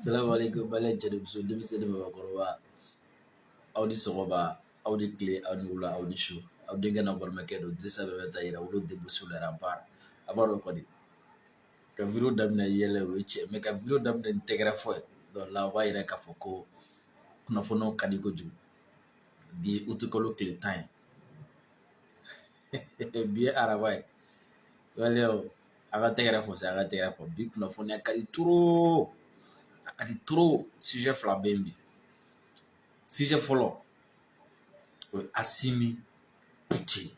Salamu alaikum bala jɛnɛb so denmisɛnnin mabakɔrɔba aw ni sɔgɔma aw ni tile aw ni wula aw ni su aw denkɛ n'a balimakɛ don Dirisa bɛ ta yira wolo de muso la baara a b'a dɔn kɔni ka video daminɛ yɛlɛ o ye tiɲɛ ka video daminɛ ni tɛgɛrɛ fɔ ye donc la o b'a yira k'a fɔ ko kunnafoniyaw ka di kojugu bi ye uti kalo tile 10 ye bi ye araba ye waleyaw a ka tɛgɛrɛ fɔ sa a ka tɛgɛrɛ fɔ bi kunnafoniya ka di trop a ka di trop sujet fila bɛ yen bi sujet fɔlɔ o ye Asimi Putin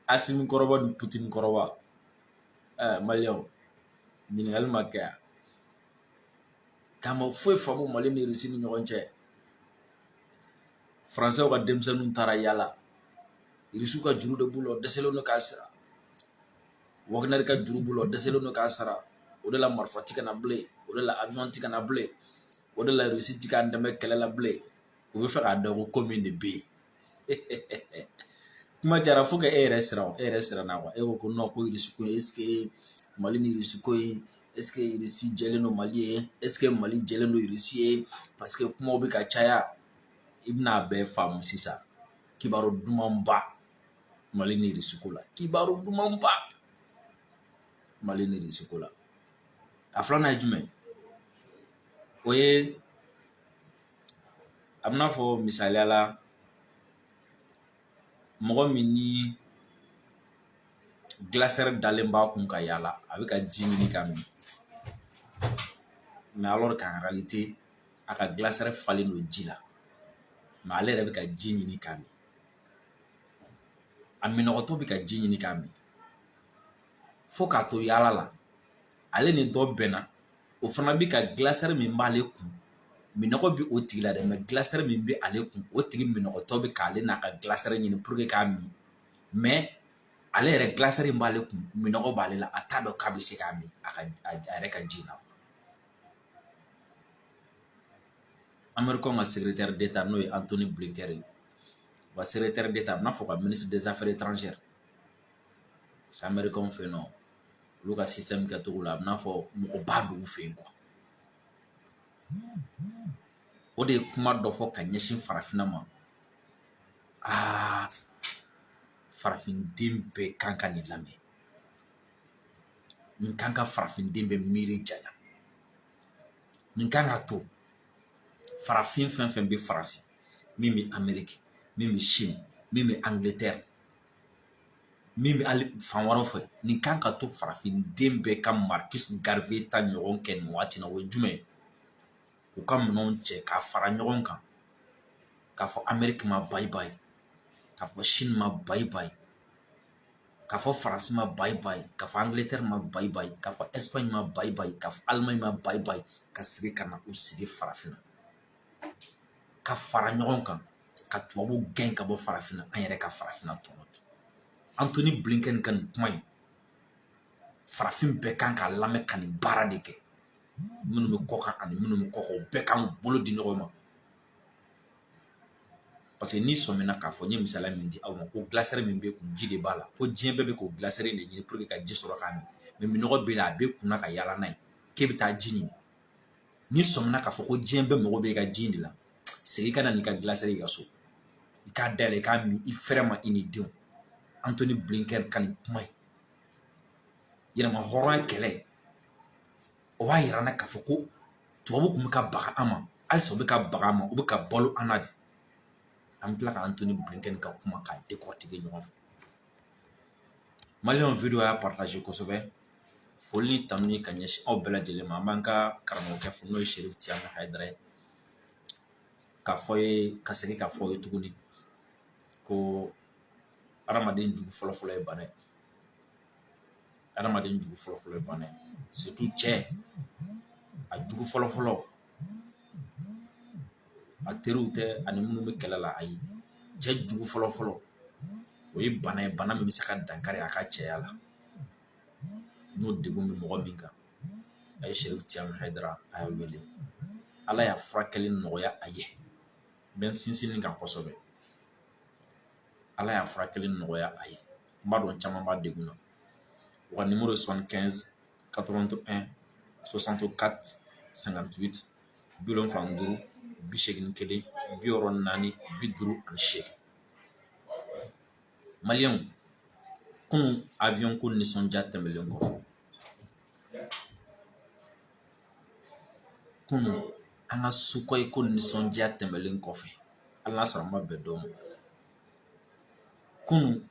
Asimi kɔrɔba ni Putin kɔrɔba maliyɛnw ɲininkali ma kɛ yan k'a ma foyi faamu Mali ni Russie ni ɲɔgɔn cɛ Français ka denmisɛnninw taara yala Russiw ka juru de b'u la o dɛsɛlen don k'a sara Wagner ka juru b'u la o dɛsɛlen don k'a sara o de la marifa ti ka na bilen o de la avion ti ka na bilen o de la Russie ti k'an dɛmɛ kɛlɛ la bilen u bɛ fɛ k'a dɔn ko min de bɛ yen kuma jara fo ka e yɛrɛ siran quoi e ko ko non ko Russie ko est ce que Mali ni Russie ko est ce que Russie jɛlen don Mali ye est ce que Mali jɛlen don Russie ye parce que kumaw bɛ ka caya i bɛna bɛɛ faamu sisan kibaru dumanba Mali ni Russie ko la kibaru dumanba Mali ni Russie ko la a filanan ye jumɛn o ye a bɛna fɔ misaliya la mɔgɔ min ni glacière dalen b'a kun ka yala a bɛ ka ji ɲini ka min mais alors qu'en réalité a ka glacière falen don ji la mais ale yɛrɛ bɛ ka ji ɲini ka min a minɔgɔtɔ bɛ ka ji ɲini ka min fo k'a to yala la ale ni dɔ bɛnna o fana bɛ ka glacière min b'ale kun minɔgɔ bɛ o tigi la dɛ mais glacière min bɛ ale kun o tigi minɔgɔtɔ bɛ k'ale n'a ka glacière ɲini pour que k'a min mais ale yɛrɛ glacière in b'ale kun minɔgɔ b'ale la a t'a dɔn k'a bɛ se k'a min a yɛrɛ ka ji la Américain ka secrétaire d'État n'o ye Anthony Blinken ye wa secrétaire d'État a bɛna fɔ ka ministre des affaires étrangères c'est Américain fɛ yen nɔ olu ka système kɛcogo la a bɛna fɔ mɔgɔba don u fɛ yen quoi o de ye kuma dɔ fɔ ka ɲɛsin farafinna ma farafinden bɛɛ kan ka nin lamɛn nin kan ka farafinden bɛɛ miiri janya nin kan ka to farafin fɛn fɛn bɛ Faransi min bɛ Amérique min bɛ Chine min bɛ Angleterre min bɛ hali fan wɛrɛw fɛ nin kan ka to farafinden bɛɛ ka Marcus Garvey ta ɲɔgɔn kɛ nin waati na o ye jumɛn ye u ka minɛnw cɛ k'a fara ɲɔgɔn kan k'a fɔ Amérique ma bye bye k'a fɔ Chine ma bye bye k'a fɔ Faransi ma bye bye k'a fɔ Angleterre ma bye bye k'a fɔ Espagne ma bye bye k'a fɔ Allemagne ma bye bye ka sigi ka na u sigi farafinna ka fara ɲɔgɔn kan ka tubabu gɛn ka bɔ farafinna an yɛrɛ ka farafinna tɔnɔ Anthony Blinken ka nin kuma in farafin bɛɛ kan k'a lamɛn ka nin baara de kɛ minnu bɛ kɔ kan ani minnu bɛ kɔ kan u bɛɛ kan bolo di ɲɔgɔn ma parce que n'i sɔmina k'a fɔ n ye misaliya min di aw ma ko glacière min bɛ kun ji de b'a la ko diɲɛ bɛɛ bɛ k'o glacière de ɲini pour que ka ji sɔrɔ k'a min mais minɔgɔ bɛ la a bɛ kunna ka yala n'a ye k'e bɛ taa ji ɲini n'i sɔmina k'a fɔ ko diɲɛ bɛɛ mago bɛ i ka ji de la segin ka na n'i ka glacière i ka so i k'a dayɛlɛ i k'a min i fɛrɛ ma i ni denw Anthony Blinken ka nin kuma ye yɛlɛma hɔrɔnya kɛlɛ o b'a yira n na k'a fɔ ko tubabu kun bɛ ka baga an ma halisa u bɛ ka baga an ma u bɛ ka balo an na de an bɛ tila ka Anthony Blinken ka kuma k'a décortiquer ɲɔgɔn fɛ maliyɛnw video y'a partage kosɛbɛ foli ni tanu ni ka ɲɛsin aw bɛɛ lajɛlen ma an b'an ka karamɔgɔkɛ fo n'o ye Cherif Tianga Haidara ye k'a fɔ ye ka segin k'a fɔ ye tuguni ko adamaden jugu fɔlɔfɔlɔ ye bana ye adamaden jugu fɔlɔfɔlɔ ye bana ye surtout cɛ a jugu fɔlɔfɔlɔ a teriw tɛ ani minnu bɛ kɛlɛ la ayi cɛ jugu fɔlɔfɔlɔ o ye bana ye bana min bɛ se ka dankari a ka cɛya la n'o degun bɛ mɔgɔ min kan a ye Cherif Tianga Haidara a y'a wele Ala y'a furakɛli nɔgɔya a ye n bɛ n sinsin nin kan kosɛbɛ Ala y'a furakɛli nɔgɔya a ye n b'a dɔn caman b'a degun na u ka numéro ye 75 81 64 58 75 81 64 Malien, kunu avion ko nisɔndiya tɛmɛlen kɔfɛ kunu an ka Sukhoi ko nisɔndiya tɛmɛlen kɔfɛ hali n'a sɔrɔ an ma bɛn dɔw ma kunu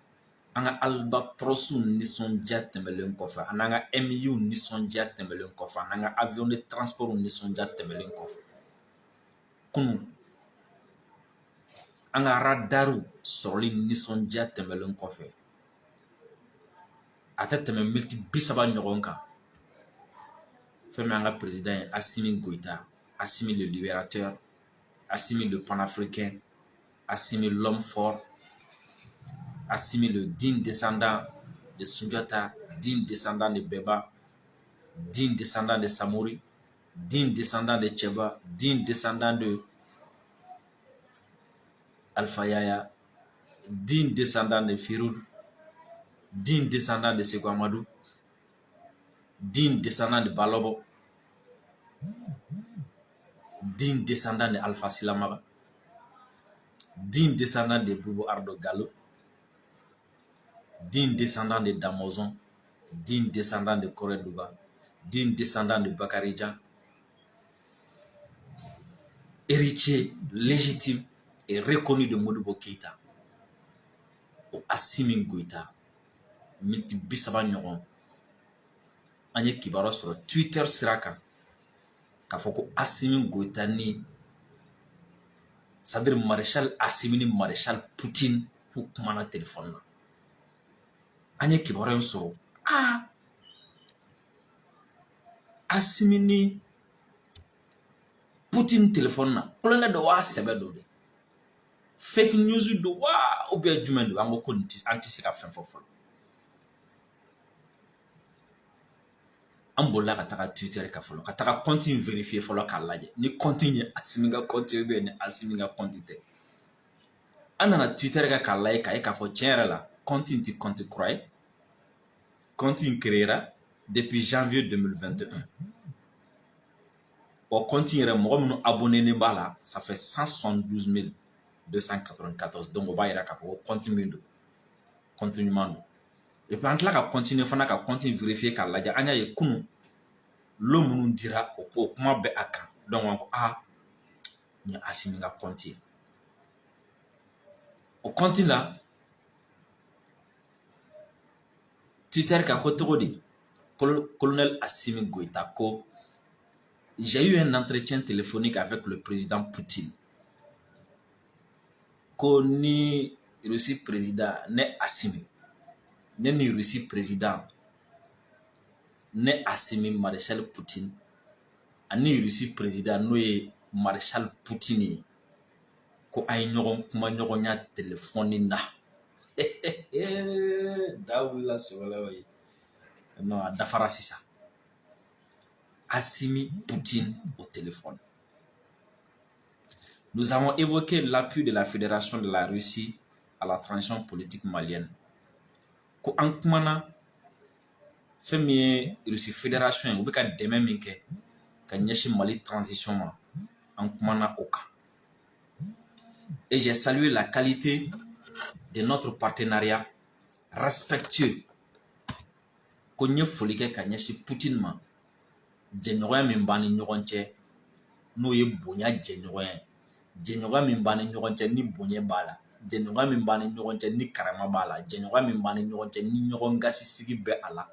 an ka Albatros nisɔndiya tɛmɛlen kɔfɛ an n'an ka MU nisɔndiya tɛmɛlen kɔfɛ an n'an ka avion de transport nisɔndiya tɛmɛlen kɔfɛ kunu an ka radaru sɔrɔli nisɔndiya tɛmɛlen kɔfɛ a tɛ tɛmɛ miniti 30 ɲɔgɔn kan fɛn min an ka président ye Assimi Goïta, Assimi le libérateur, Assimi le panafricain, Assimi l'homme fort, Assimi le digne descendant de Sunjata, digne descendant de Beba, digne descendant de Samori, digne descendant de Tcheba, digne descendant de Alpha Yaya, digne descendant de Firoul, digne descendant de Sékou Amadou, digne descendant de Balobo, digne descendant de Alpha Silamaga, digne descendant de Boubou Ardo Gallo, digne descendant de Damozon, digne descendant de Kore Douba, digne descendant de Bakary Dia, héritier légitime et reconnu de Modibo Keïta, au Assimi Goïta, miniti 30 ɲɔgɔn an ye kibaruya sɔrɔ Twitter sira kan k'a fɔ ko Assimi Goïta ni c'est-à-dire maréchal Assimi ni maréchal Poutine k'u kumana téléphone na an ye kibaruya in sɔrɔ Assimi ni Poutine téléphone na kulonkɛ dɔ wa sɛbɛ dɔ de fake news do wa ou bien jumɛn do an ko an tɛ se ka fɛn fɔ fɔlɔ an bolila ka taga Twitter ka fɔlɔ ka taga compte in vérifier fɔlɔ k'a lajɛ ni compte in ye Assimi ka compte ye ou bien ni Assimi ka compte tɛ an nana Twitter kɛ k'a lajɛ k'a ye k'a fɔ tiɲɛ yɛrɛ la compte in tɛ compte kura ye compte in créera depuis janvier 2021 o compte in yɛrɛ mɔgɔ minnu abonné b'a la ça fait 172 294 donc o b'a yira k'a fɔ ko compte min don compte ɲuman don et puis an tila ka continuer fana ka compte in vérifier k'a lajɛ an y'a ye kunun lo minnu dira o kuma bɛ a kan donc an ko nin ye Assimi ka compte ye o compte la Twitter ka ko togo di colonel Assimi Goïta ko j'ai eu un entretien téléphonique avec le président Poutine ko ni Russie président ne Assimi ne ni Russie président ne Assimi maréchal Poutine ani Russie président n'o ye maréchal Poutine ye ko a ye ɲɔgɔn kuma ɲɔgɔnya téléphone na da wulila sɔgɔla ye non a dafara sisan Assimi Poutine au téléphone. Nous avons évoqué l'appui de la Fédération de la Russie à la transition politique malienne. Ko an kumana fɛn min ye Russie Fédération ye u bɛ ka dɛmɛ min kɛ ka ɲɛsin Mali transition ma an kumana o kan. Et j'ai salué la qualité de notre partenariat respectueux ko n ye foli kɛ ka ɲɛsin Poutine ma jɛɲɔgɔnya min b'an ni ɲɔgɔn cɛ n'o ye bonya jɛɲɔgɔnya jɛɲɔgɔnya min b'an ni ɲɔgɔn cɛ ni bonya b'a la jɛɲɔgɔnya min b'an ni ɲɔgɔn cɛ ni karama b'a la jɛɲɔgɔnya min b'an ni ɲɔgɔn cɛ ni ɲɔgɔn gasi sigi bɛ a la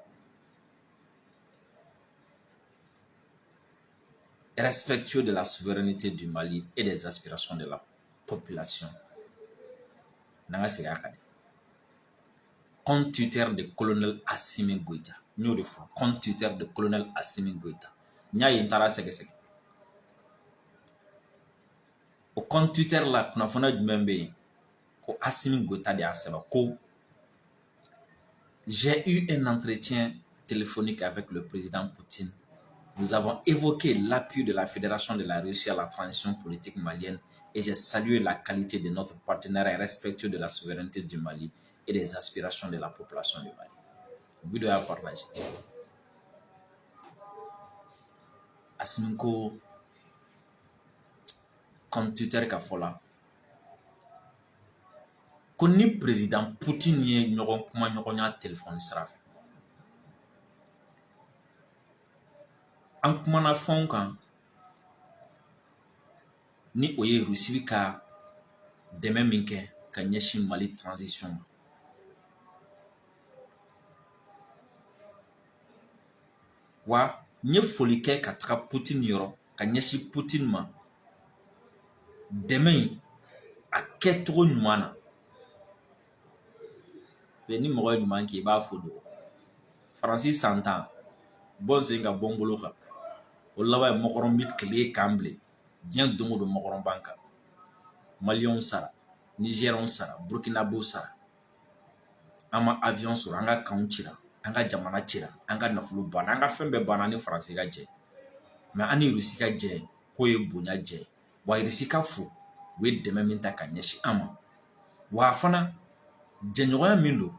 respectueux de la souveraineté du Mali et des aspirations de la population n'an ka segin a kan compte Twitter de colonel Assimi Goïta n y'o de fɔ compte Twitter de colonel Assimi Goïta n y'a ye n taara sɛgɛsɛgɛ o compte Twitter la kunnafoniya jumɛn bɛ yen ko Assimi Goïta de y'a sɛbɛn ko j'ai eu un entretien téléphonique avec le président Poutine. Nous avons évoqué l'appui de la Fédération de la Russie à la transition politique malienne et j'ai salué la qualité de notre partenariat respectueux de la souveraineté du Mali et des aspirations de la population du Mali. Vidéo à partager. Asimi ko compte-Twitter ka fɔ la ko ni président Poutine ye ɲɔgɔn kuma ɲɔgɔnya téléphone sira fɛ an kumana fɛnw kan ni o ye Russie ka dɛmɛ min kɛ ka ɲɛsin Mali transition ma wa n ye foli kɛ ka taga Poutine yɔrɔ ka ɲɛsin Poutine ma dɛmɛ in a kɛcogo ɲuman na ni mɔgɔ ye ɲuman kɛ i b'a fo don Faransi san 10 bɔ sen ka bɔ n bolo kan o laban ye Macron bi tile kan bilen diɲɛ don o don Macron b'an kan Maliyɛnw sara Nigériens sara Burkinabéw sara an ma avion sɔrɔ an ka kanw cira an ka jamana cira an ka nafolo banna an ka fɛn bɛɛ banna ni Faransi ka jɛ mais an ni Russie ka jɛ k'o ye bonya jɛ wa Russie ka fo u ye dɛmɛ min ta ka ɲɛsin an ma wa fana jɛɲɔgɔnya min don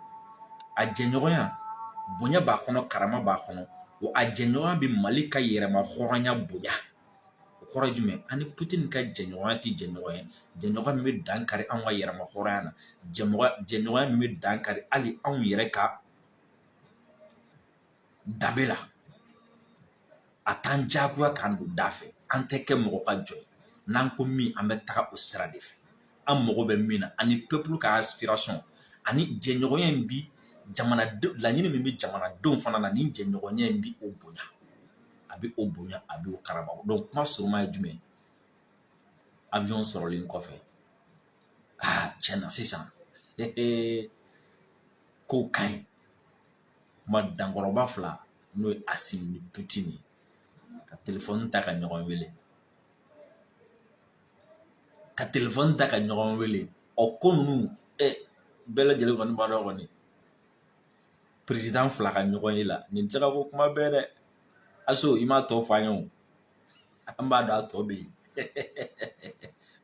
a jɛɲɔgɔnya bonya b'a kɔnɔ karama b'a kɔnɔ wa a jɛɲɔgɔnya bɛ Mali ka yɛrɛma hɔrɔnya bonya o kɔrɔ ye jumɛn ani Poutine ka jɛɲɔgɔnya tɛ jɛɲɔgɔnya jɛɲɔgɔnya min bɛ dankari anw ka yɛrɛma hɔrɔnya na jɛɲɔgɔnya min bɛ dankari hali anw yɛrɛ ka danbe la a t'an diyagoya k'an don da fɛ an tɛ kɛ mɔgɔ ka jɔn ye n'an ko min an bɛ taga o sira de fɛ an mago bɛ min na ani peuple ka aspiration ani jɛɲɔgɔnya in bi jamanadenw laɲini min bɛ jamanadenw fana na ni jɛɲɔgɔnya in bi o bonya a bɛ o bonya a bɛ o karama donc kuma surunma ye jumɛn avion sɔrɔlen kɔfɛ tiɲɛ na sisan kow ka ɲi kuma dankɔrɔba fila n'o ye Asimi ni Poutine ye ka téléphone ta ka ɲɔgɔn wele o ko ninnu bɛɛ lajɛlen kɔni b'a dɔn kɔni président fila ka ɲɔgɔn ye la nin tɛ se ka ko kuma bɛɛ dɛ aso i m'a tɔ fɔ an ye o an b'a dɔn a tɔ bɛ yen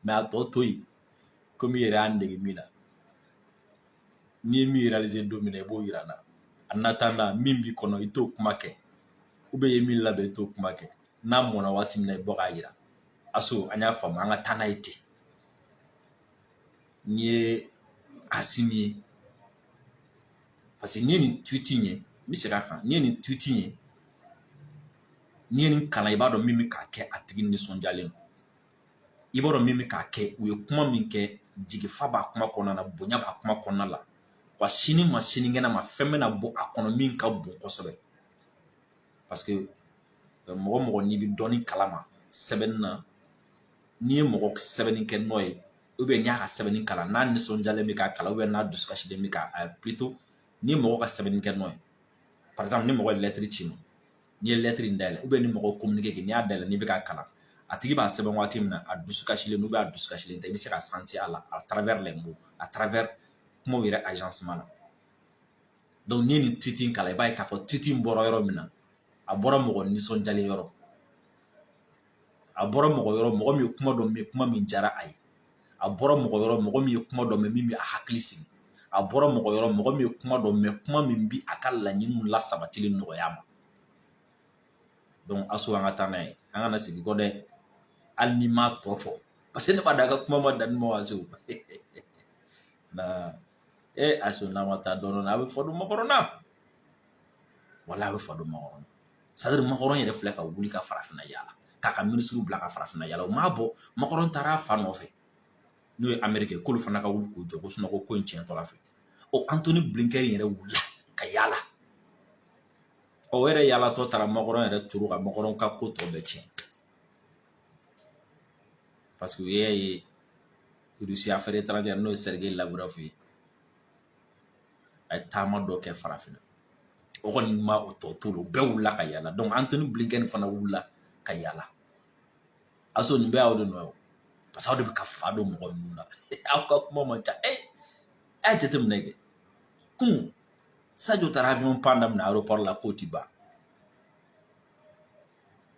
mais a tɔ to yen komi i yɛrɛ y'an dege min na n'i ye min réaliser don min na i b'o yira n na en attendant min b'i kɔnɔ i t'o kuma kɛ ou bien i ye min labɛn i t'o kuma kɛ n'a mɔnna waati min na i bɔ k'a yira aso an y'a faamu an ka taa n'a ye ten n'i ye Asimi ye parce que n'i ye nin tweet in ye n bɛ segin a kan n'i ye nin tweet in ye n'i ye nin kalan i b'a dɔn min bɛ k'a kɛ a tigi nisɔndiyalen don i b'a dɔn min bɛ k'a kɛ u ye kuma min kɛ jigifa b'a kuma kɔnɔna na bonya b'a kuma kɔnɔna la wa sini ma sinikɛnɛ ma fɛn bɛna bɔ a kɔnɔ min ka bon kosɛbɛ parce que mɔgɔ mɔgɔ n'i bɛ dɔɔnin kalama sɛbɛnni na n'i ye mɔgɔ sɛbɛnni kɛ n'o ye ou bien n'i y'a ka sɛbɛnni kalan n'a nisɔndiyalen bɛ k'a kalan ou bien n'a dusukasilen bɛ k'a plutôt n'i ye mɔgɔ ka sɛbɛnni kɛ n'o ye par exemple ni mɔgɔ ye lettre ci ma n'i ye lettre in dayɛlɛ ou bien ni mɔgɔ communiqué kɛ n'i y'a dayɛlɛ n'i bɛ k'a kalan a tigi b'a sɛbɛn waati min na a dusukasilen ou bien a dusukasilen tɛ i bɛ se ka sentir a la à travers les mots à travers kumaw yɛrɛ agencement la donc n'i ye nin tweet in kalan i b'a ye k'a fɔ tweet in bɔra yɔrɔ min na a bɔra mɔgɔ nisɔndiyalen yɔrɔ a bɔra mɔgɔ yɔrɔ mɔgɔ min ye kuma dɔ mɛn kuma min diyara a ye a bɔra mɔgɔ yɔrɔ mɔgɔ min ye kuma dɔ mɛn min bɛ a hakili sigi a bɔra mɔgɔ yɔrɔ mɔgɔ min ye kuma dɔ mɛn kuma min bi a ka laɲiniw lasabatili nɔgɔya ma donc aso an ka taa n'a ye an kana sigi kɔ dɛ hali ni m'a tɔ fɔ parce que ne b'a dɔn a ka kuma ma dan ni ma aso na aso n'a ma taa dɔɔnin a bɛ fɔ don Makɔrɔni na wala a bɛ fɔ don Makɔrɔni c'est à dire Makɔrɔni yɛrɛ filɛ ka wuli ka farafinna yaala k'a ka ministre bila ka farafinna yaala o m'a bɔ Makɔrɔni taara a fa nɔfɛ n'o ye Amérique ye k'olu fana ka wuli k'u jɔ ko sinon ko in tiɲɛ tɔ la fɛ o Anthony Blinken yɛrɛ wulila ka yaala o yɛrɛ yaalatɔ taara Makɔrɔni yɛrɛ turu ka Makɔrɔni ka ko tɔ bɛɛ tiɲɛ parce que u y'a ye Russie affaires étrangères n'o ye Sergei Lavrov ye a ye taama dɔ kɛ farafinna o kɔni ma o tɔ to o bɛɛ wulila ka yaala donc Anthony Blinken fana wulila ka yaala aso nin bɛɛ y'aw de nɔ ye parce que aw de bɛ ka fa don mɔgɔ ninnu na aw ka kuma man ca a y'a jateminɛ kɛ kun Sadio taara avion pan daminɛ aéroport la k'o ti ban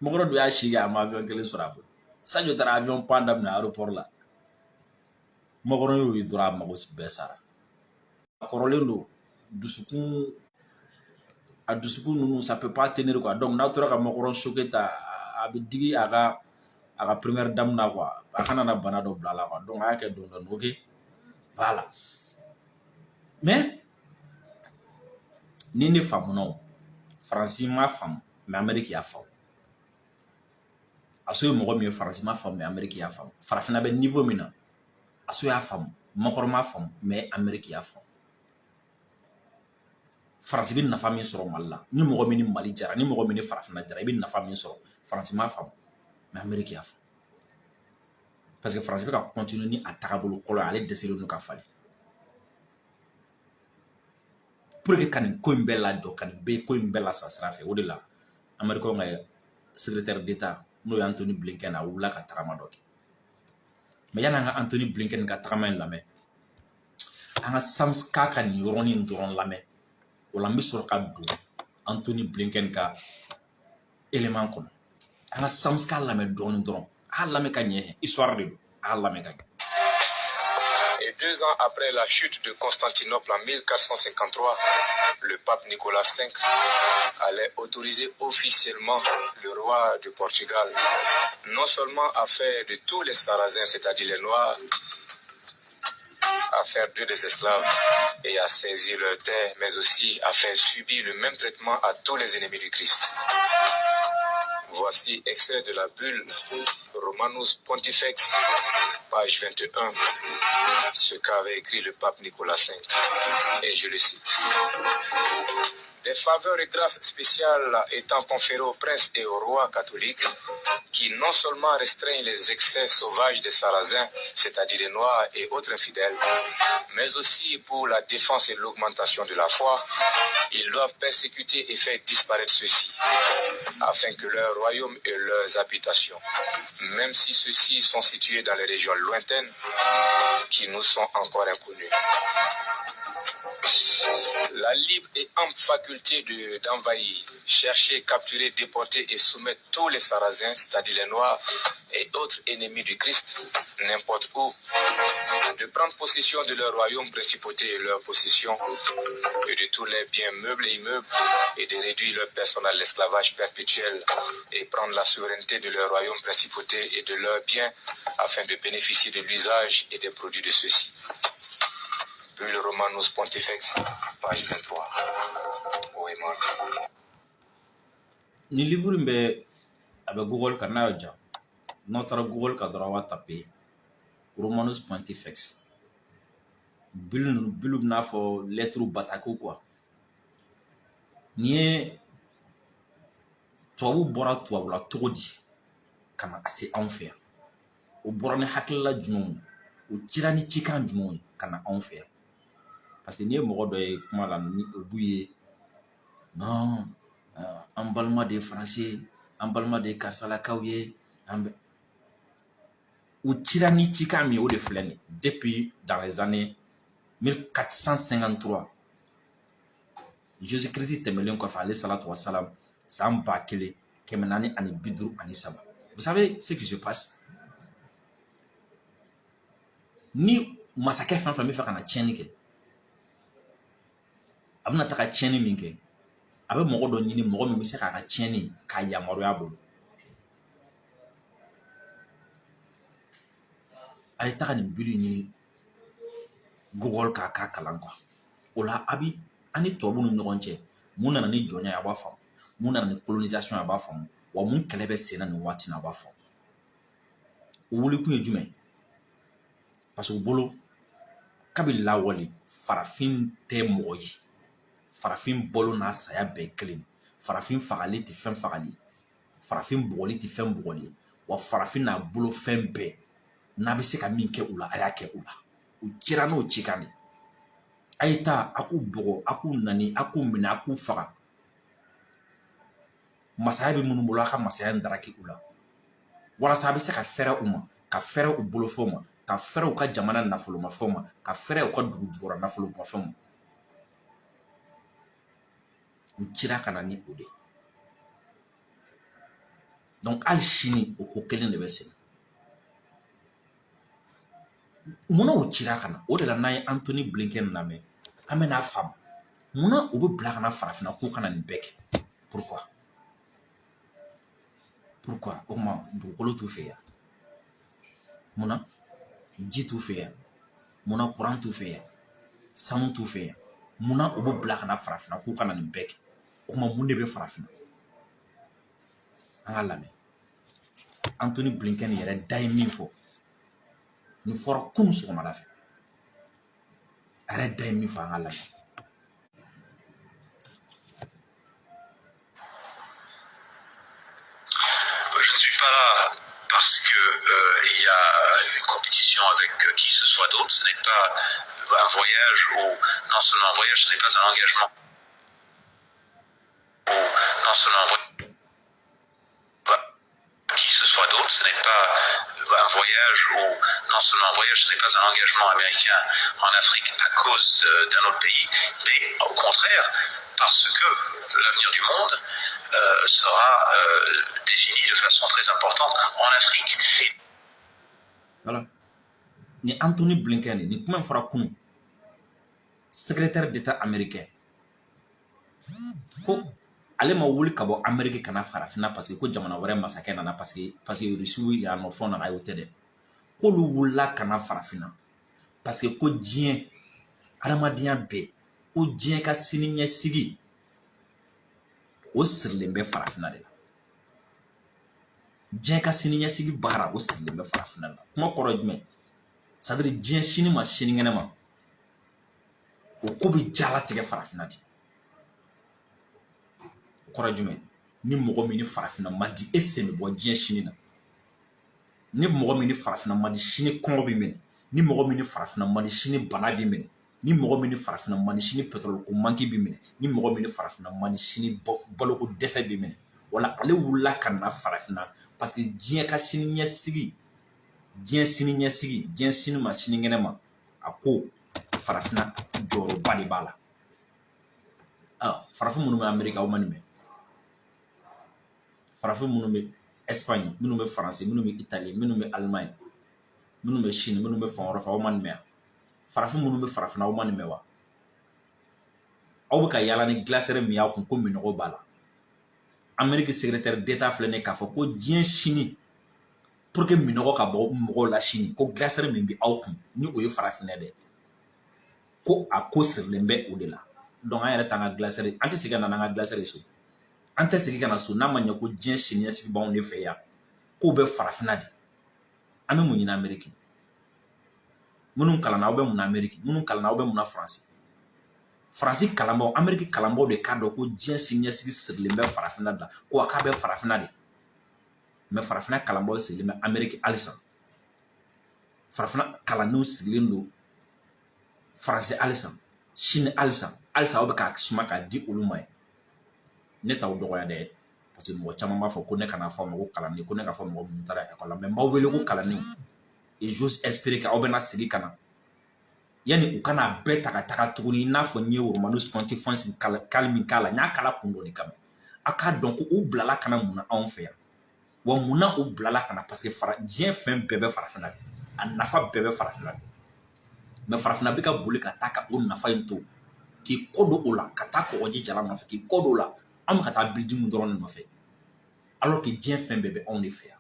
Makɔrɔni dun y'a si kɛ a ma avion kelen sɔrɔ a bolo Sadio taara avion pan daminɛ aéroport la Makɔrɔni y'o ye dɔrɔn a mago bɛɛ sara a kɔrɔlen don a dusukun ninnu ça peut pas tenir quoi donc n'a tora ka Makɔrɔni choquer ta a bɛ digi a ka première dame na quoi a kana na bana dɔ bila la quoi donc a y'a kɛ dɔɔni dɔɔni ok voilà mais ni ne faamuna o Faransi m'a faamu mais Amérique y'a faamu aso ye mɔgɔ min ye Faransi m'a faamu mais Amérique y'a faamu farafina bɛ niveau min na aso y'a faamu makɔrɔ m'a faamu mais Amérique y'a faamu Faransi bɛ nafa min sɔrɔ Mali la ni mɔgɔ min ni Mali jara ni mɔgɔ min ni farafina jara i bɛ nafa min sɔrɔ Faransi m'a faamu mais Amérique y'a faamu parce que Faransi bɛ ka continuer ni a tagabolo kɔrɔ ye ale dɛsɛlen don ka falen pour que ka nin ko in bɛɛ lajɔ ka nin bɛɛ ko in bɛɛ lasa sira fɛ o de la Américain ka secrétaire d'État n'o ye Anthony Blinken a wulila ka tagama dɔ kɛ mais yan'an ka Anthony Blinken ka tagama in lamɛn an ka Samska ka nin yɔrɔnin dɔrɔn lamɛn o la n bɛ sɔrɔ ka don Anthony Blinken ka élément kɔnɔ an ka Samska lamɛn dɔɔnin dɔrɔn a lamɛn ka ɲɛ histoire de don a lamɛn ka ɲɛ. Et 2 ans après la chute de Constantinople en 1453, le pape Nicolas V allait autoriser officiellement le roi de Portugal, non seulement à faire de tous les Sarrasins, c'est-à-dire les Noirs, à faire d'eux des esclaves et à saisir leurs terres, mais aussi à faire subir le même traitement à tous les ennemis du Christ. Voici extrait de la bulle Romanus Pontifex, page 21, ce qu'avait écrit le pape Nicolas V, et je le cite. Des faveurs et grâces spéciales étant conférées aux princes et aux rois catholiques, qui non seulement restreignent les excès sauvages des Sarrasins, c'est-à-dire des Noirs et autres infidèles, mais aussi pour la défense et l'augmentation de la foi, ils doivent persécuter et faire disparaître ceux-ci, afin que leur royaume et leurs habitations, même si ceux-ci sont situés dans les régions lointaines, qui nous sont encore inconnues, la libre et ample faculté d'envahir, chercher, capturer, déporter et soumettre tous les Sarrasins, c'est-à-dire les Noirs et autres ennemis du Christ, n'importe où, de prendre possession de leur royaume, principauté et leur possession, et de tous les biens meubles et immeubles, et de réduire leur personne à l'esclavage perpétuel, et prendre la souveraineté de leur royaume, principauté et de leurs biens, afin de bénéficier de l'usage et des produits de ceux-ci. Le Romanus Pontifex, page 23. Poéma. Ni livre in bɛ a bɛ Google kan n'a y'o ja n'aw taara Google kan dɔrɔn a b'a taper Romanus Pontifex bilu bɛna fɔ lettre batakiw quoi ni ye tubabu bɔra tubabu la cogo di ka na se anw fɛ yan o bɔra ni hakilila jumɛnw o cira ni cikan jumɛnw ka na anw fɛ yan parce que n'i ye mɔgɔ dɔ ye kuma la ni o b'u ye non an balima de ye Faransi an balima de ye karisalakaw ye o cira ni cikan min ye o de filɛ nin depuis dans les années 1453 Jésus-Christ tɛmɛlen kɔfɛ ale salatu wa salam san 1453. Vous savez ce qui se passe ni masakɛ fɛn fɛn bɛ fɛ ka na tiɲɛni kɛ a bɛna taga tiɲɛni min kɛ a bɛ mɔgɔ dɔ ɲini mɔgɔ min bɛ se k'a ka tiɲɛni k'a yamaruya bolo a ye taga nin biri ɲini Google k'a k'a kalan quoi o la a bi an ni tubabu ni ɲɔgɔn cɛ mun nana ni jɔnya ye a b'a faamu mun nana ni colonisation ye a b'a faamu wa mun kɛlɛ bɛ sen na nin waati in na a b'a faamu o wulikun ye jumɛn parce que u bolo kabini lawale farafin tɛ mɔgɔ ye farafin bolo n'a saya bɛɛ kelen farafin fagali tɛ fɛn fagali farafin bugɔli tɛ fɛn bugɔli wa farafin n'a bolo fɛn bɛɛ n'a bɛ se ka min kɛ u la a y'a kɛ u la u cira n'o cikan de a ye taa a k'u bugɔ a k'u nani a k'u minɛ a k'u faga masaya bɛ minnu bolo a ka masaya in daraki u la walasa a bɛ se ka fɛrɛ u ma ka fɛrɛ u bolofɛnw ma ka fɛrɛ u ka jamana nafolomafɛnw ma ka fɛrɛ u ka dugu jukɔrɔ nafolomafɛnw ma u cira ka na ni o de donc hali sini o ko kelen de bɛ sen munna o cira ka na o de la n'an ye Anthony Blinken lamɛn an bɛ n'a faamu munna o bɛ bila ka na farafinna k'u kana nin bɛɛ kɛ pourquoi Pourquoi? O kuma dugukolo t'u fɛ yan. Munna? Ji t'u fɛ yan. Munna courant t'u fɛ yan. Sanu t'u fɛ yan. Munna u b'u bila ka na farafinna k'u kana nin bɛɛ kɛ. O kuma mun de bɛ farafinna? An ka lamɛn. Anthony Blinken yɛrɛ da ye min fɔ. Nin fɔra kunun sɔgɔmada fɛ. A yɛrɛ da ye min fɔ an ka lamɛn. Je ne suis pas là parce que il y a une compétition avec qui que ce soit d'autre. Ce n'est pas un voyage ou non seulement un voyage, ce n'est pas un engagement. Ou non seulement un voyage qui que ce soit d'autre. Ce n'est pas un voyage ou non seulement un voyage, ce n'est pas un engagement américain en Afrique à cause d'un autre pays, mais au contraire parce que l'avenir du monde sera défini de façon très importante en Afrique. Voilà. Ni Anthony Blinken, ni kuma fɔra kunun, secrétaire d'État américain, ko ale ma wuli ka bɔ Amérique kana farafinna parce que ko jamana wɛrɛ masakɛ nana parce que Rusiw y'a nɔ fɛnw nana a y'o tɛ dɛ. K'olu wulila kana farafinna parce que ko diɲɛ adamadenya bɛɛ, ko diɲɛ ka sini ɲɛsigi o sirilen bɛ farafinna de la. Diɲɛ ka sini ɲɛsigi baara o sirilen bɛ farafinna la. Kuma kɔrɔ ye jumɛn? C'est à dire diɲɛ sini ma sinikɛnɛ ma o ko bɛ diɲɛlatigɛ farafinna de. O kɔrɔ ye jumɛn? Ni mɔgɔ min ni farafinna man di e sen bɛ bɔ diɲɛ sini na. Ni mɔgɔ min ni farafinna man di sini kɔngɔ bɛ minɛ. Ni mɔgɔ min ni farafinna man di sini bana bɛ minɛ. Ni mɔgɔ min ni farafinna man di sini pétrole ko manque bɛ minɛ. Ni mɔgɔ min ni farafinna man di sini baloko dɛsɛ bɛ minɛ. Wala ale wulila ka na farafinna parce que diɲɛ ka sini ɲɛsigi, diɲɛ sini ɲɛsigi, diɲɛ sini ma sinikɛnɛ ma a ko farafinna jɔyɔrɔba de b'a la. Farafin minnu bɛ Amérique aw ma nin mɛn. Farafin minnu bɛ Espagne, minnu bɛ France, minnu bɛ Italie, minnu bɛ Allemagne, minnu bɛ Chine, minnu bɛ fan wɛrɛ fɛ aw ma nin mɛn. Farafin minnu bɛ farafinna aw ma nin mɛn wa? Aw bɛ ka yaala ni glacière min y'aw kun ko minɔgɔ b'a la. Amérique secrétaire d'État filɛ nin k'a fɔ ko diɲɛ sini pour que minɔgɔ ka bɔ mɔgɔw la sini ko glacière min bɛ aw kun ni o ye farafinna dɛ. Ko a ko sirilen bɛ o de la. Donc an yɛrɛ t'an ka glacière, an tɛ segin ka na n'an ka glacière ye so. An tɛ segin ka na so n'a ma ɲɛ ko diɲɛ sini ɲɛsigi b'anw de fɛ yan k'o bɛ farafinna de. An bɛ mun ɲini Amérique? Minnu kalanna aw bɛ mun na Amérique? Minnu kalanna aw bɛ mun na France? France kalanbaw, Amérique kalanbaw de k'a dɔn ko diɲɛ sini ɲɛsigi sirilen bɛ farafinna de la, ko a k'a bɛ farafinna de. Mais farafinna kalanbaw sigilen bɛ Amérique halisa. Farafinna kalannenw sigilen don France halisa, Chine halisa, halisa aw bɛ k'a suma k'a di olu ma ye. Ne t'aw dɔgɔya dɛ parce que mɔgɔ caman b'a fɔ ko ne kana fɔ ma ko kalanden, ko ne ka fɔ mɔgɔ minnu taara école la, mais n b'aw wele ko kalandenw. Et j'ose espérer que aw bɛna segin ka na yanni u kana bɛɛ ta ka taga tuguni i n'a fɔ n ye Romanus Pontifex kali min k'a la n y'a kala kun dɔ de kama. A k'a dɔn ko u bilala ka na mun na anw fɛ yan, wa mun na u bilala ka na parce que diɲɛ fɛn bɛɛ bɛ farafinna de, a nafa bɛɛ bɛ farafinna de. Mais farafinna bɛ ka boli ka taa ka o nafa in to k'i kɔ don o la ka taa kɔgɔji jalan nɔfɛ k'i kɔ don o la an bɛ ka taa bilidimu dɔrɔn de nɔfɛ alors que diɲɛ fɛn bɛɛ bɛ anw de fɛ yan.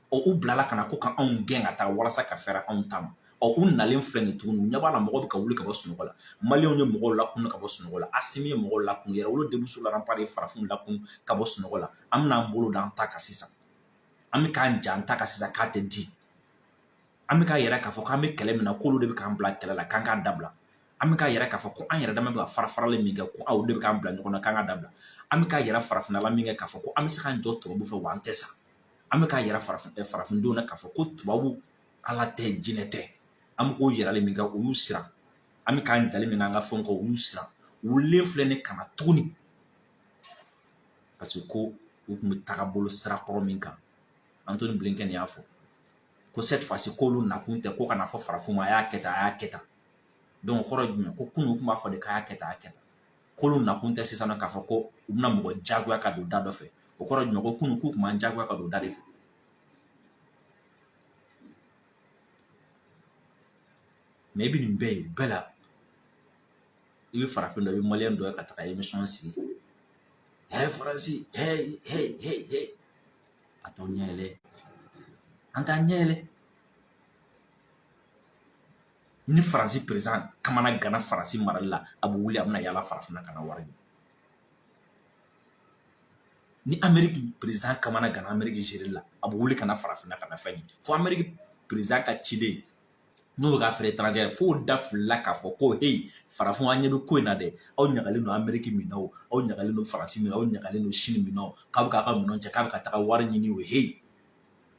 U bilala ka na ko ka anw gɛn ka taa walasa ka fɛɛrɛ anw ta ma. U nalen filɛ nin tuguni u ɲɛ b'a la mɔgɔ bɛ ka wuli ka bɔ sunɔgɔ la. Maliyɛnw ye mɔgɔw lakunu ka bɔ sunɔgɔ la. Asimi ye mɔgɔw lakunu, Yɛrɛwolo Denmuso Laranpa ye farafinw lakunu ka bɔ sunɔgɔ la. An bɛna an bolo da an ta kan sisan. An bɛ k'an ja an ta kan sisan k'a tɛ di. An bɛ k'a yɛrɛ k'a fɔ k'an bɛ kɛlɛ min na k'olu de bɛ k'an bila kɛlɛ la k'an k'a dabila. An bɛ k'a yɛrɛ k'a fɔ ko an yɛrɛ dama bɛ ka fara-farali min kɛ ko aw de bɛ k'an bila ɲɔgɔn na k'an k'a dabila. An bɛ k'a yɛrɛ farafinna la min kɛ k'a fɔ ko an bɛ se k'an jɔ tubabu fɛ wa an tɛ sa. An bɛ k'a yɛrɛ farafindenw na k'a fɔ ko tubabu ala tɛ jinɛ tɛ. An bɛ k'o yɛrɛli min kɛ o y'u siran. An bɛ k'an jali min kɛ an ka fɛnw kɛ o y'u siran. Wulilen filɛ nin kana tuguni parce que ko u tun bɛ tagabolo sira kɔrɔ min kan. Anthony Blinken y'a fɔ ko cette fois-ci k'olu nakun tɛ ko kana fɔ farafinw ma a y'a kɛ tan a y'a kɛ tan. Donc kɔrɔ ye jumɛn? Ko kunun u tun b'a fɔ de k'a y'a kɛ tan a y'a kɛ tan. K'olu nakun tɛ sisan nɔ k'a fɔ ko u bɛna mɔgɔ diyagoya ka don da dɔ fɛ. O kɔrɔ ye jumɛn? Ko kunun k'u tun b'an diyagoya ka don da de fɛ. Mais i bɛ nin bɛɛ ye bɛɛ la i bɛ farafin dɔ i bɛ maliyɛn dɔ ye ka taga émission sigi. Hey Faransi, hey hey hey hey. Attends, nyele. Anta nyele. Ni France président kamana gana France marala abu wuli amna yala farafina kana wari. Ni Amérique président kamana gana Amérique jirila abu wuli kana farafina kana fani. Fo Amérique président ka chide no ga fere étranger fo daf la ka fo ko hey farafin anye no ko na de aw nyagali no Amérique minaw aw nyagali no France minaw aw nyagali no Chine minaw ka ka minon je ka ta wari nyini we hey.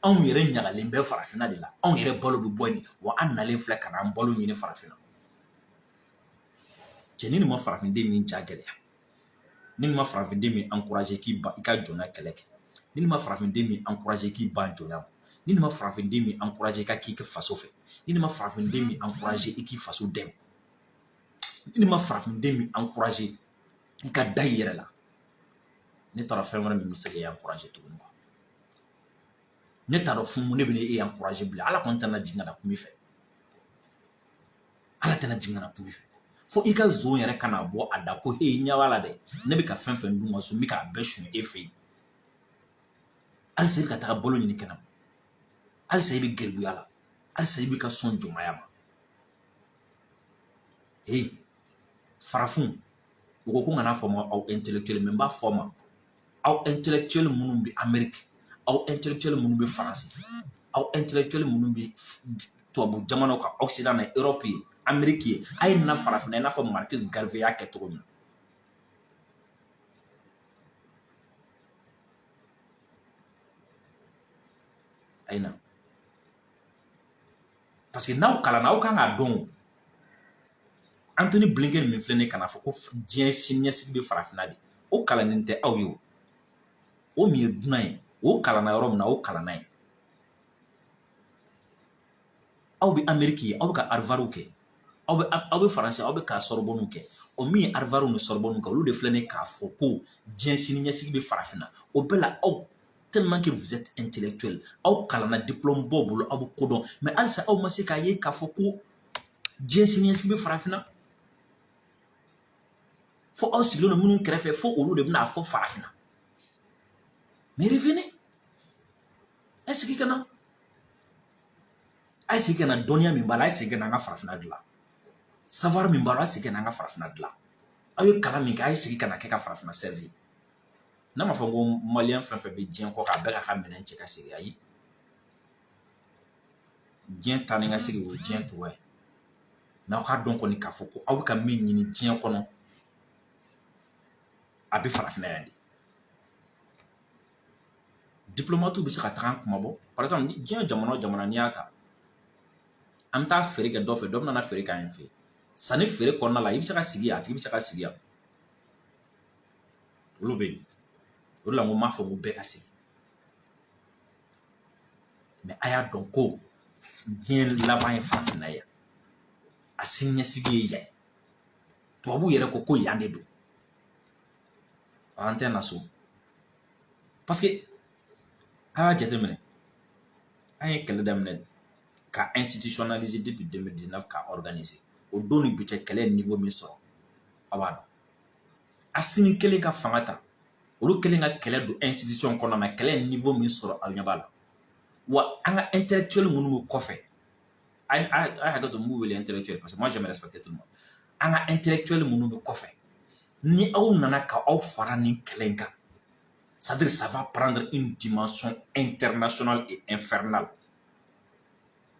On yɛrɛ ɲagalen bɛ farafina de la on yɛrɛ balo bɛ bɔ ni wa an nalen filɛ ka na an balo ɲini farafina cɛ ni ma farafiden min ja gɛlɛya ni ma farafiden min encourager k'i ba i ka jɔnya kɛlɛ kɛ ni ma farafiden min encourager k'i ban jɔnya ni ma farafiden min encourager ka k'i kɛ faso fɛ ni ma farafiden min encourager i k'i faso dɛmɛ ni ma farafiden min encourager i ka da i yɛrɛ la ne taara fɛn wɛrɛ min bɛ se k'e encourager tuguni ne t'a dɔn fun ne bɛ e encourager bilen ala kɔni tɛna jigin ka na kun min fɛ ala tɛna jigin ka na kun min fɛ fo i ka zon yɛrɛ kana bɔ a da ko hey ɲɛ b'a la dɛ ne bɛ ka fɛn fɛn dun ka so n bɛ k'a bɛɛ suɲɛ e fɛ yen halisa i bɛ ka taga balo ɲini kɛnɛ ma halisa i bɛ gɛribuya la halisa i bɛ ka sɔn jɔnmaya ma hey farafin u ko n kana fɔ ma aw intellectuel mais n b'a fɔ ma aw intellectuel minnu bɛ Amérique aw intellectuel minnu bɛ France aw intellectuel minnu bɛ tubabu jamanaw kan Occident na Europe ye Amérique ye a ye na farafina i n'a fɔ Marcus Garvey y'a kɛ cogo min a ye na parce que n'aw kalanna aw kan k'a dɔn Anthony Blinken min filɛ nin ye ka na fɔ ko diɲɛ siniɲɛsigi bɛ farafina de o kalannen tɛ aw ye o min ye dunan ye o kalanna yɔrɔ min na o kalanna ye aw bɛ Amérique ye aw bɛ ka Harvard kɛ aw bɛ France aw bɛ ka Sorbonne kɛ o min ye Harvard ni Sorbonne kɛ olu de filɛ nin ye k'a fɔ ko diɲɛ siniɲɛsigi bɛ farafina o bɛɛ la aw tellement que vous êtes intellectuel aw kalanna diplôme b'aw bolo aw bɛ kodɔn mais halisa aw ma se k'a ye k'a fɔ ko diɲɛ siniɲɛsigi bɛ farafina fo aw sigilen don minnu kɛrɛfɛ fo olu de bɛna fɔ farafina mais revenez a ye segin ka na a ye segin ka na dɔnniya min b'a la a ye segin ka na an ka farafina dilan savoir min b'a la a ye segin ka na an ka farafina dilan aw ye kalan min kɛ a ye segin ka na kɛ ka farafina servir n'a ma fɔ ko maliyɛn fɛn fɛn bɛ diɲɛ kɔ k'a bɛɛ k'a ka minɛn cɛ ka segin ayi diɲɛ taa ni ka segin o ye diɲɛ togoya ye mais aw k'a dɔn kɔni k'a fɔ ko aw bɛ ka min ɲini diɲɛ kɔnɔ a bɛ farafina yan de diplomate bɛ se ka taga kuma bɔ par exemple diɲɛ jamana o jamana n'i y'a ta an bɛ taa feere kɛ dɔ fɛ dɔ bɛ na feere kɛ an fɛ sanni feere kɔnɔna la i bɛ se ka sigi yan a tigi bɛ se ka sigi yan olu bɛ yen o de la n ko n m'a fɔ n ko bɛɛ ka sigi mais a y'a dɔn ko diɲɛ laban ye farafina ye a siniɲɛsigi ye yan tubabuw yɛrɛ ko yan de don an tɛ na so parce que a y'a jateminɛ an ye kɛlɛ daminɛ ka institutionnaliser depuis 2019 k'a organiser o don ni bi cɛ kɛlɛ ye niveau min sɔrɔ a b'a dɔn a sini kelen ka fanga ta olu kelen ka kɛlɛ don institution kɔnɔna na kɛlɛ ye niveau min sɔrɔ a ɲɛ b'a la wa an ka intellectuel minnu bɛ kɔfɛ a ye hakɛ to n b'u wele intellectuel parce que moi j'aime respecter tout le monde an ka intellectuel minnu bɛ kɔfɛ ni aw nana ka aw fara nin kɛlɛ in kan c'est-à-dire ça va prendre une dimension internationale et infernale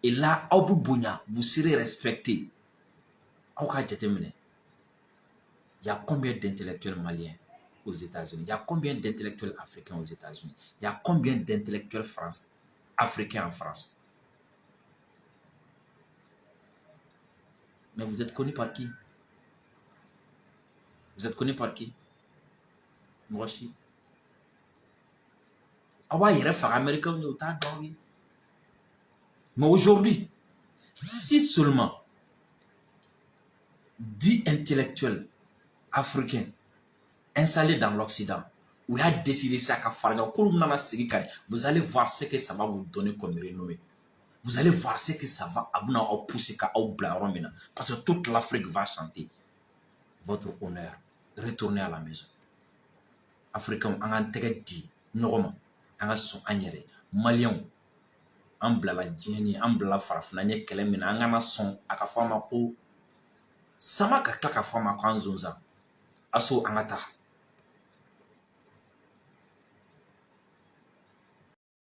et là aw bɛ bonya vous serez respecté aw k'a jateminɛ il y a combien d'intellectuels maliens aux États-Unis? Il y a combien d'intellectuels africains aux États-Unis? Il y a combien d'intellectuels africains en France? Mais vous êtes connus par qui? Vous êtes connus par qui? Moi aussi. Ah ouais, il y a des Américains qui ont dit. Mais aujourd'hui, si seulement 10 intellectuels africains installés dans l'Occident, où il a décidé ça, vous allez voir ce que ça va vous donner comme renommée. Vous allez voir ce que ça va vous pousser parce que toute l'Afrique va chanter votre honneur. Retournez à la maison. Africains, on a dit, an ka sɔn an yɛrɛ maliyɛnw an bilala diɲɛ ni an bilala farafinna ɲɛ kɛlɛ min na an kana sɔn a ka fɔ a ma ko sama ka tila ka fɔ a ma ko an zonzan aso an ka taa